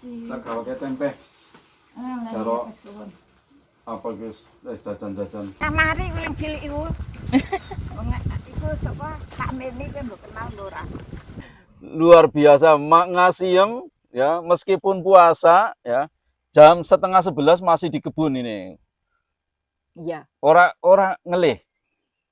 kasih. Tak gawe tempe. Karo Karo apa guys, jajan-jajan. kamari kuwi cilik iku. Wong iku sapa Kak Meni kan mbok kenal lho ora. Luar biasa, Mak Ngasiem ya, meskipun puasa ya, jam 10:30 masih di kebun ini. Iya, Ora ngelih,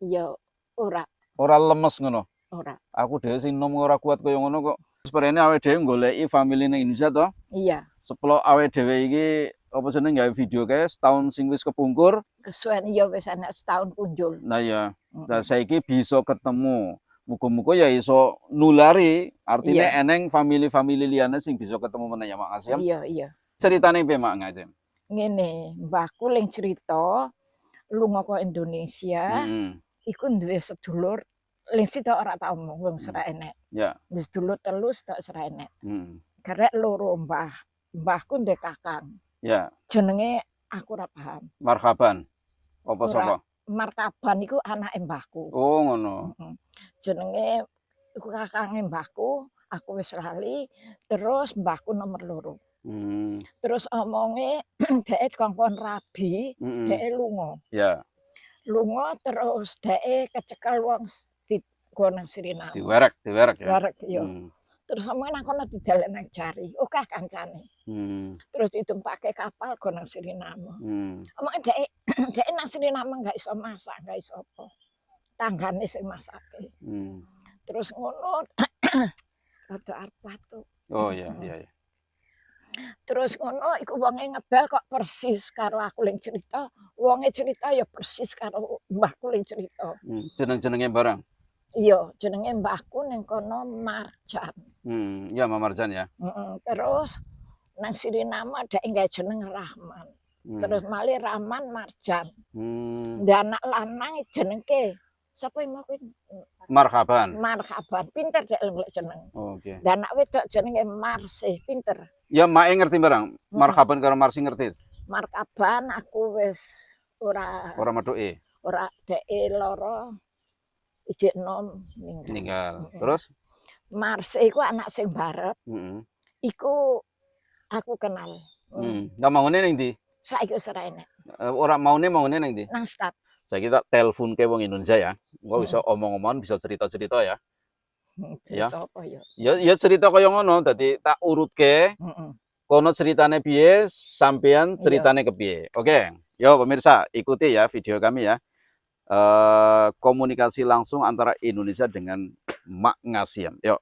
iya ora, ora lemes ngono. ora. Aku dhewe sing nom ora kuat kaya ngono kok. Seperene awake dhewe goleki family ning Indonesia to. Iya, Seplok awake dhewe iki apa jeneng gawe video kae setahun sing wis kepungkur. kesuwen iya wis ana setahun punjul. Nah ya, nah saiki bisa ketemu. Muga-muga ya iso nulari, artinya Iya. eneng family-family liyane sing bisa ketemu meneh ya Mak Ngasiem. Iya, iya. Ceritane piye Mak Ngasiem? Ngene, mbahku ling cerita lunga ke Indonesia, iku duwe sedulur ling sitok ora tau omong wong sera enek. Ya. Duwe sedulur telu sitok sera enek. Hmm. Karek loro mbah. Mbahku ndek kakang. Ya, Jenenge aku ora paham. marhaban. Apa Ora. sapa? Martaban iku anake mbahku. Oh, ngono. Heeh. Jenenge iku kakange mbahku, aku wis lali, terus mbahku nomor loro. Terus omonge dhek kongkon rabi, dhek lunga. Ya, Lunga terus dhek kecekel wong di gonang Suriname. diwerek ya. Warek yo. Terus omonge nang kono didalek nang jari, akeh kancane. Terus ditumpake kapal gonang Suriname. Omonge dhek dhek nang Suriname enggak iso masak, enggak iso apa. Tanggane sing masake. Terus ngono rada arep batuk. Oh iya, iya. Terus ngono iku wonge ngebel kok persis karo aku ling cerita, wonge cerita ya persis karo mbahku ling cerita. Jeneng-jenenge barang. Iya, jenenge mbahku ning kono Marjan. Ya Mama Marjan ya. Terus nang Suriname dhek gawe jeneng Rahman. Terus malih Rahman Marjan. Dan anak lanang jenengke sapa mau kuwi? Marhaban. Marhaban, pinter dhek golek jeneng. Oke. Dan anak wedok jenenge Marsih, pinter. Ya Mae ngerti barang. Marhaban karo Marsi ngerti. Markaban aku wis ora Metuke. ora dheke lara ijik enom Meninggal. Terus Marsih iku anak sing barep. Iku aku kenal. Lah maune ning ndi? Saiki wis ora enek. Ora maune ning ndi? Nang Stat. Saiki tak telepon ke wong Indonesia ya. Engko bisa omong-omongan, bisa cerita-cerita ya. Ya. Apa ya? Ya cerita kaya ngono, dadi tak urutke. Kono ceritane piye, sampean ceritane kepiye. Oke. Yo pemirsa, ikuti ya video kami ya. Komunikasi langsung antara Indonesia dengan Mak Ngasiem. Yuk.